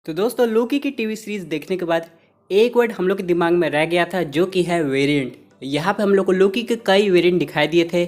तो दोस्तों लोकी की टीवी सीरीज देखने के बाद एक वर्ड हम लोग के दिमाग में रह गया था जो कि है वेरिएंट। यहाँ पे हम लोग को लोकी के कई वेरिएंट दिखाई दिए थे,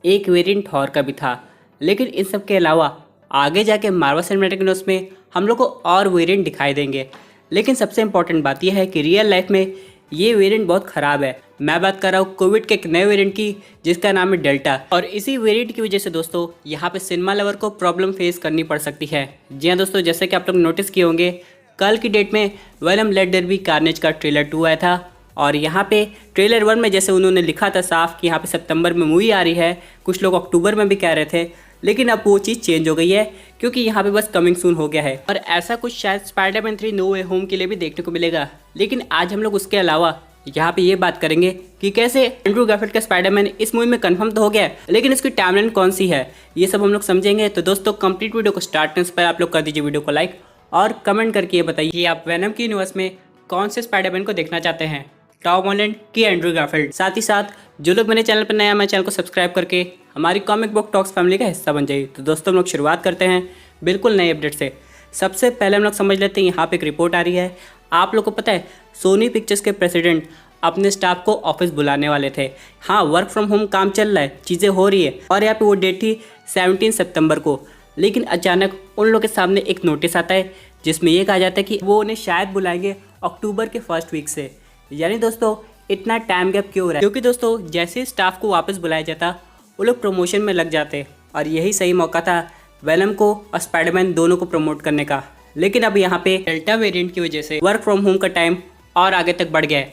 एक वेरिएंट थॉर का भी था। लेकिन इन सब के अलावा आगे जाके मार्वल सिनेमैटिक यूनिवर्स में हम लोग को और वेरिएंट दिखाई देंगे। लेकिन सबसे इंपॉर्टेंट बात यह है कि रियल लाइफ में ये वेरिएंट बहुत ख़राब है। मैं बात कर रहा हूँ कोविड के एक नए वेरिएंट की जिसका नाम है डेल्टा। और इसी वेरिएंट की वजह से दोस्तों यहाँ पे सिनेमा लवर को प्रॉब्लम फेस करनी पड़ सकती है। जी हाँ दोस्तों, जैसे कि आप लोग नोटिस किए होंगे कल की डेट में Venom let there be Carnage का ट्रेलर 2 आया था। और यहाँ पे ट्रेलर 1 में जैसे उन्होंने लिखा था साफ कि यहाँ पे सितंबर में मूवी आ रही है, कुछ लोग अक्टूबर में भी कह रहे थे, लेकिन अब वो चीज़ चेंज हो गई है क्योंकि यहाँ पे बस कमिंग सून हो गया है। और ऐसा कुछ शायद स्पाइडरमैन 3 नो वे होम के लिए भी देखने को मिलेगा। लेकिन आज हम लोग उसके अलावा यहाँ पे ये बात करेंगे कि कैसे एंड्रू गारफील्ड का स्पाइडरमैन इस मूवी में कंफर्म तो हो गया है, लेकिन इसकी टाइमलाइन कौन सी है ये सब हम लोग समझेंगे। तो दोस्तों कंप्लीट वीडियो को स्टार्ट करने से पहले आप लोग कर दीजिए वीडियो को लाइक और कमेंट करके ये बताइए कि आप वेनम की यूनिवर्स में कौन से स्पाइडरमैन को देखना चाहते हैं, टॉम हॉलैंड की एंड्रू गारफील्ड। साथ ही साथ जो लोग मेरे चैनल पर नया, मेरे चैनल को सब्सक्राइब करके हमारी कॉमिक बुक टॉक्स फैमिली का हिस्सा बन जाइए। तो दोस्तों हम लोग शुरुआत करते हैं बिल्कुल नए अपडेट से। सबसे पहले हम लोग समझ लेते हैं यहाँ पे एक रिपोर्ट आ रही है। आप लोग को पता है सोनी पिक्चर्स के प्रेसिडेंट अपने स्टाफ को ऑफिस बुलाने वाले थे। हाँ, वर्क फ्रॉम होम काम चल रहा है, चीज़ें हो रही है और यहाँ पे वो डेट थी 17 सितंबर को। लेकिन अचानक उन लोगों के सामने एक नोटिस आता है जिसमें ये कहा जाता है कि वो उन्हें शायद बुलाएंगे अक्टूबर के फर्स्ट वीक से। यानी दोस्तों इतना टाइम गैप क्यों हो रहा है? क्योंकि दोस्तों जैसे स्टाफ को वापस बुलाया जाता वो लोग प्रमोशन में लग जाते और यही सही मौका था वेनम को और स्पाइडरमैन दोनों को प्रमोट करने का। लेकिन अब यहाँ पे डेल्टा वेरिएंट की वजह से वर्क फ्रॉम होम का टाइम और आगे तक बढ़ गया है।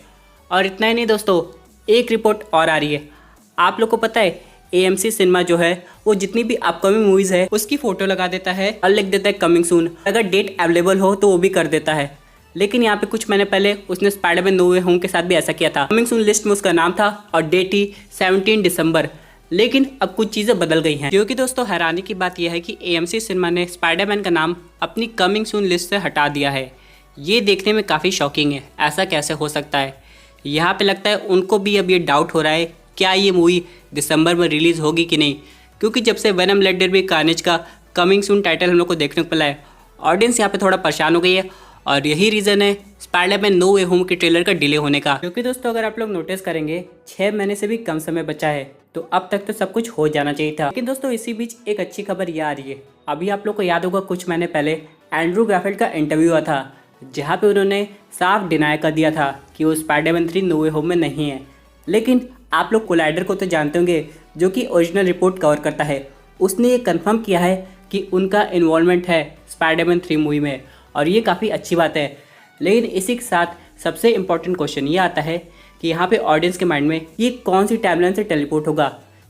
और इतना ही नहीं दोस्तों, एक रिपोर्ट और आ रही है। आप लोग को पता है AMC सिनेमा जो है वो जितनी भी अपकमिंग मूवीज़ है उसकी फ़ोटो लगा देता है और लिख देता है कमिंग सून। अगर डेट अवेलेबल हो तो वो भी कर देता है। लेकिन यहाँ पे कुछ महीने पहले उसने स्पाइडरमैन नो वे होम के साथ भी ऐसा किया था। कमिंग सून लिस्ट में उसका नाम था और डेट ही 17 दिसंबर। लेकिन अब कुछ चीज़ें बदल गई हैं, क्योंकि दोस्तों हैरानी की बात यह है कि AMC सिनेमा ने स्पाइडरमैन का नाम अपनी कमिंग सून लिस्ट से हटा दिया है। ये देखने में काफ़ी शॉकिंग है, ऐसा कैसे हो सकता है। यहाँ पे लगता है उनको भी अब ये डाउट हो रहा है क्या ये मूवी दिसंबर में रिलीज़ होगी कि नहीं, क्योंकि जब से Venom let there be Carnage का कमिंग सून टाइटल हम लोग को देखने को मिला है ऑडियंस यहाँ पे थोड़ा परेशान हो गई है। और यही रीज़न है स्पाइडरमैन नो वे होम के ट्रेलर का डिले होने का। क्योंकि दोस्तों अगर आप लोग नोटिस करेंगे 6 महीने से भी कम समय बचा है, तो अब तक तो सब कुछ हो जाना चाहिए था। लेकिन दोस्तों इसी बीच एक अच्छी खबर ये आ रही है। अभी आप लोग को याद होगा कुछ महीने पहले एंड्रू गारफील्ड का इंटरव्यू हुआ था जहाँ पे उन्होंने साफ डिनाई कर दिया था कि वो स्पाइडरमैन 3 नो वे होम में नहीं है। लेकिन आप लोग कोलाइडर को तो जानते होंगे जो कि ओरिजिनल रिपोर्ट कवर करता है, उसने ये कंफर्म किया है कि उनका इन्वॉल्वमेंट है स्पाइडरमैन 3 मूवी में और ये काफ़ी अच्छी बात है। लेकिन इसी के साथ सबसे इम्पॉर्टेंट क्वेश्चन ये आता है कि यहाँ पे ऑडियंस के माइंड में ये कौन सी टाइमलाइन से टेलीपोर्ट होगा।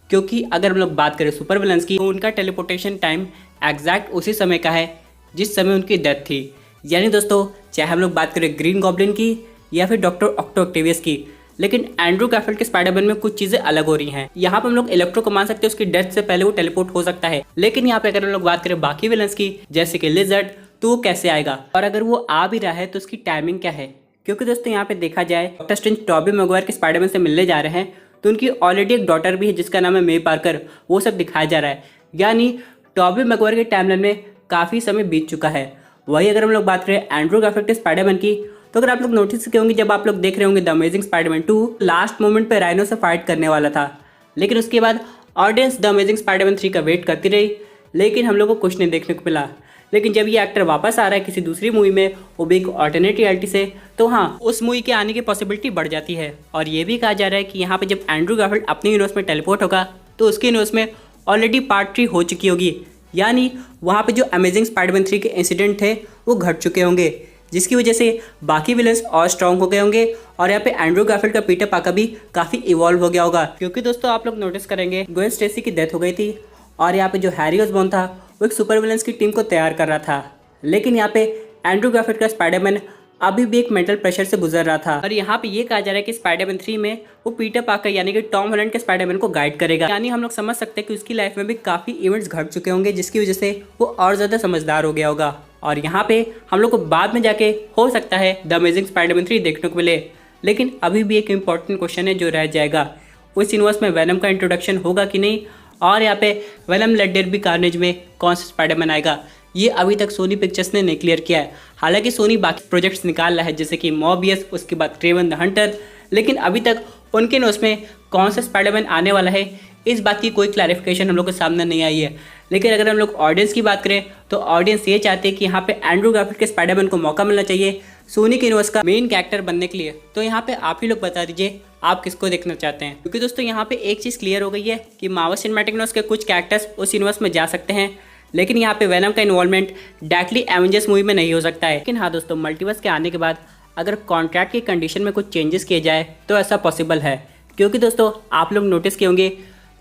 क्योंकि अगर हम लोग बात करें सुपर विलन्स की तो उनका टेलीपोर्टेशन टाइम एग्जैक्ट उसी समय का है जिस समय उनकी डेथ थी। यानी दोस्तों चाहे हम लोग बात करें ग्रीन गॉब्लिन की या फिर डॉक्टर ऑक्टोवियस की, लेकिन एंड्रू गारफील्ड के स्पाइडरमैन में कुछ चीज़ें अलग हो रही हैं। यहाँ पर हम लोग इलेक्ट्रो को मान सकते हैं, उसकी डेथ से पहले वो टेलीपोर्ट हो सकता है। लेकिन यहाँ पे अगर हम लोग बात करें बाकी विलन्स की जैसे कि लिजर्ड, तो वो कैसे आएगा और अगर वो आ भी रहा है तो उसकी टाइमिंग क्या है। क्योंकि दोस्तों यहाँ पे देखा जाए डॉक्टर स्ट्रेंज टॉबी मैगवायर के स्पाइडरमैन से मिलने जा रहे हैं तो उनकी ऑलरेडी एक डॉटर भी है जिसका नाम है मे पार्कर, वो सब दिखाया जा रहा है। यानी टॉबी मैगवायर के टाइमलाइन में काफ़ी समय बीत चुका है। वही अगर हम लोग बात करें एंड्रू गारफील्ड के स्पाइडरमैन की, तो अगर आप लोग नोटिस किए होंगे जब आप लोग देख रहे होंगे the amazing Spiderman 2 last moment पे राइनो से फाइट करने वाला था, लेकिन उसके बाद ऑडियंस द अमेजिंग स्पाइडरमैन 3 का वेट करती रही, लेकिन हम लोग को कुछ नहीं देखने को मिला। लेकिन जब ये एक्टर वापस आ रहा है किसी दूसरी मूवी में, वो भी एक ऑल्टरनेट रियलिटी से, तो हाँ उस मूवी के आने की पॉसिबिलिटी बढ़ जाती है। और ये भी कहा जा रहा है कि यहाँ पे जब एंड्रू गारफील्ड अपने यूनिवर्स में टेलीपोर्ट होगा तो उसके यूनिवर्स में ऑलरेडी पार्ट 3 हो चुकी होगी। यानी वहाँ पे जो अमेजिंग स्पाइडरमैन 3 के इंसिडेंट थे वो घट चुके होंगे, जिसकी वजह से बाकी विलन्स और स्ट्रॉन्ग हो गए होंगे और यहाँ पे एंड्रू गारफील्ड का पीटर पार्कर भी काफ़ी इवॉल्व हो गया होगा। क्योंकि दोस्तों आप लोग नोटिस करेंगे ग्वेन स्टेसी की डेथ हो गई थी और यहाँ पे जो हैरी ऑसबॉर्न था वो एक सुपर विलन्स की टीम को तैयार कर रहा था। लेकिन यहाँ पे एंड्रू गारफील्ड का स्पाइडरमैन अभी भी एक मेंटल प्रेशर से गुजर रहा था। और यहाँ पे ये कहा जा रहा है कि स्पाइडरमैन 3 में वो पीटर पार्कर यानी कि टॉम हॉलैंड के स्पाइडरमैन को गाइड करेगा। यानी हम लोग समझ सकते हैं कि उसकी लाइफ में भी काफ़ी इवेंट्स घट चुके होंगे जिसकी वजह से वो और ज़्यादा समझदार हो गया होगा। और यहाँ पे हम लोग को बाद में जाके हो सकता है द अमेजिंग स्पाइडरमैन 3 देखने को मिले। लेकिन अभी भी एक इम्पॉर्टेंट क्वेश्चन है जो रह जाएगा, उस यूनिवर्स में वेनम का इंट्रोडक्शन होगा कि नहीं, और यहाँ पे Venom let there be Carnage में कौन सा स्पाइडरमैन आएगा। ये अभी तक सोनी पिक्चर्स ने नहीं क्लियर किया है। हालांकि सोनी बाकी प्रोजेक्ट्स निकाल रहा है जैसे कि मॉर्बियस, उसके बाद क्रेवन द हंटर, लेकिन अभी तक उनके न्यूज़ में कौन सा स्पाइडरमैन आने वाला है इस बात की कोई क्लैरिफिकेशन हम लोग के सामने नहीं आई है। लेकिन अगर हम लोग ऑडियंस की बात करें तो ऑडियंस ये चाहते हैं कि यहाँ पे एंड्रू गारफील्ड के स्पाइडरमैन को मौका मिलना चाहिए सोनी के यूनिवर्स का मेन कैरेक्टर बनने के लिए। तो यहाँ पे आप ही लोग बता दीजिए आप किसको देखना चाहते हैं, क्योंकि दोस्तों यहाँ पे एक चीज़ क्लियर हो गई है कि मार्वल सिनेमैटिक यूनिवर्स के कुछ कैरेक्टर्स उस यूनिवर्स में जा सकते हैं, लेकिन यहाँ पे वेनम का इन्वॉल्वमेंट डायरेक्टली एवेंजर्स मूवी में नहीं हो सकता है। लेकिन हाँ दोस्तों, मल्टीवर्स के आने के बाद अगर कॉन्ट्रैक्ट की कंडीशन में कुछ चेंजेस किए जाए तो ऐसा पॉसिबल है, क्योंकि दोस्तों आप लोग नोटिस किए होंगे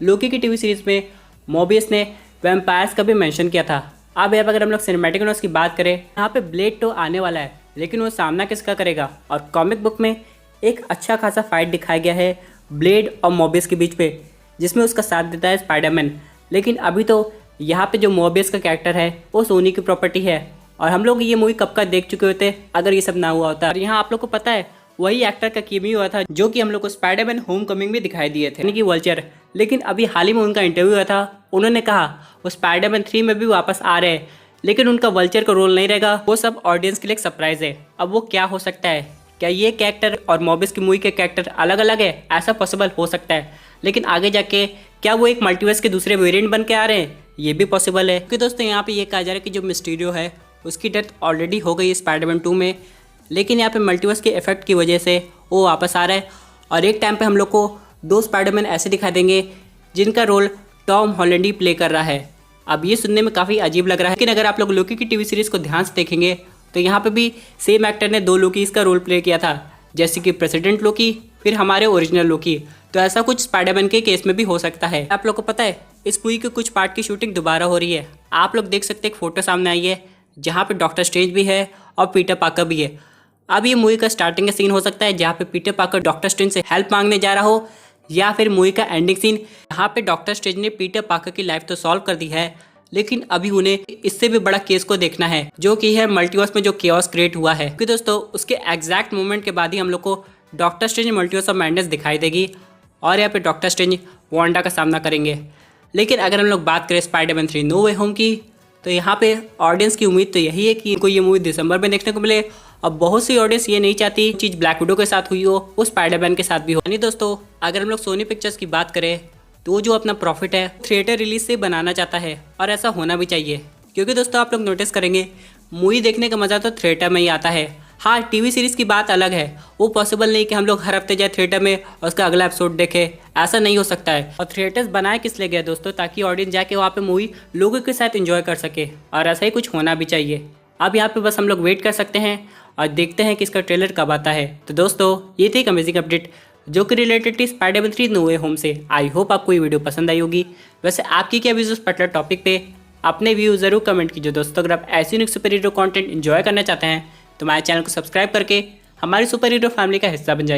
लोकी की टीवी सीरीज में मोबियस ने वैम्पायर्स का भी मेंशन किया था। अब यहाँ पर अगर हम लोग सिनेमैटिक यूनिवर्स की बात करें, यहाँ पे ब्लेड तो आने वाला है, लेकिन वो सामना किसका करेगा। और कॉमिक बुक में एक अच्छा खासा फाइट दिखाया गया है ब्लेड और मोबियस के बीच पे, जिसमें उसका साथ देता है स्पाइडरमैन। लेकिन अभी तो यहाँ पे जो मोबियस का कैरेक्टर है वो सोनी की प्रॉपर्टी है, और हम लोग ये मूवी कब का देख चुके होते अगर ये सब ना हुआ होता। और यहाँ आप लोग को पता है वही एक्टर का कीमियो हुआ था जो कि हम लोग को स्पाइडरमैन होमकमिंग में दिखाई दिए थे, यानी कि वल्चर। लेकिन अभी हाल ही में उनका इंटरव्यू हुआ था, उन्होंने कहा वो स्पाइडरमैन 3 में भी वापस आ रहे हैं, लेकिन उनका वल्चर का रोल नहीं रहेगा, वो सब ऑडियंस के लिए एक सरप्राइज है। अब वो क्या हो सकता है, क्या ये कैरेक्टर और मोबियस की मूवी के कैरेक्टर अलग अलग है, ऐसा पॉसिबल हो सकता है। लेकिन आगे जाके क्या वो एक मल्टीवर्स के दूसरे वेरिएंट बन के आ रहे हैं, ये भी पॉसिबल है। क्योंकि दोस्तों यहाँ पे ये कहा जा रहा है कि जो मिस्टीरियो है उसकी डेथ ऑलरेडी हो गई है स्पाइडरमैन 2 में, लेकिन यहाँ पे मल्टीवर्स के इफेक्ट की वजह से वो वापस आ रहा है। और एक टाइम पे हम लोग को 2 स्पाइडरमैन ऐसे दिखा देंगे जिनका रोल टॉम हॉलैंड ही प्ले कर रहा है। अब ये सुनने में काफ़ी अजीब लग रहा है, लेकिन अगर आप लोग लोकी की टीवी सीरीज़ को ध्यान से देखेंगे तो यहाँ पे भी सेम एक्टर ने 2 लोकीज का रोल प्ले किया था, जैसे कि प्रेसिडेंट लोकी, फिर हमारे ओरिजिनल लोकी। तो ऐसा कुछ स्पाइडरमैन के केस में भी हो सकता है। आप लोग को पता है इस मूवी के कुछ पार्ट की शूटिंग दोबारा हो रही है। आप लोग देख सकते हैं एक फोटो सामने आई है जहाँ पे डॉक्टर स्ट्रेंज भी है और पीटर पार्कर भी है। अब ये मूवी का स्टार्टिंग का सीन हो सकता है जहाँ पे पीटर पार्कर डॉक्टर स्ट्रेंज से हेल्प मांगने जा रहा हो, या फिर मूवी का एंडिंग सीन जहाँ पे डॉक्टर स्ट्रेंज ने पीटर पार्कर की लाइफ तो सॉल्व कर दी है, लेकिन अभी उन्हें इससे भी बड़ा केस को देखना है, जो कि है मल्टीवर्स में जो केओस क्रिएट हुआ है। क्योंकि दोस्तों उसके एग्जैक्ट मोमेंट के बाद ही हम लोग को doctor strange multiverse of madness दिखाई देगी, और यहाँ पे डॉक्टर स्ट्रेंज वांडा का सामना करेंगे। लेकिन अगर हम लोग बात करें स्पाइडरमैन 3 नो वे होम की, तो यहाँ पे ऑडियंस की उम्मीद तो यही है कि इनको ये मूवी दिसंबर में देखने को मिले। और बहुत सी ऑडियंस ये नहीं चाहती चीज़ ब्लैक विडो के साथ हुई हो वो स्पाइडरमैन के साथ भी हो। यानी दोस्तों अगर हम लोग सोनी पिक्चर्स की बात करें तो जो अपना प्रॉफिट है थिएटर रिलीज से बनाना चाहता है, और ऐसा होना भी चाहिए। क्योंकि दोस्तों आप लोग नोटिस करेंगे मूवी देखने का मज़ा तो थिएटर में ही आता है। हाँ, टीवी सीरीज़ की बात अलग है, वो पॉसिबल नहीं कि हम लोग हर हफ्ते जाए थिएटर में और उसका अगला एपिसोड देखें, ऐसा नहीं हो सकता है। और थिएटर्स बनाए किस लिए गए दोस्तों, ताकि ऑडियंस जाके वहाँ पे मूवी लोगों के साथ एंजॉय कर सके, और ऐसा ही कुछ होना भी चाहिए। अब यहाँ पे बस हम लोग वेट कर सकते हैं और देखते हैं कि इसका ट्रेलर कब आता है। तो दोस्तों ये थी एक अमेजिंग अपडेट जो कि रिलेटेड थी स्पाइडरमैन 3 नो वे होम से। आई होप आपको ये वीडियो पसंद आई होगी। वैसे आपकी क्या व्यूज़ उस पर्टिकुलर टॉपिक पे, अपने व्यू ज़रूर कमेंट कीजिए दोस्तों। अगर आप ऐसी unique super hero content enjoy करना चाहते हैं तो हमारे चैनल को सब्सक्राइब करके हमारी सुपर हीरो फैमिली का हिस्सा बन जाइए।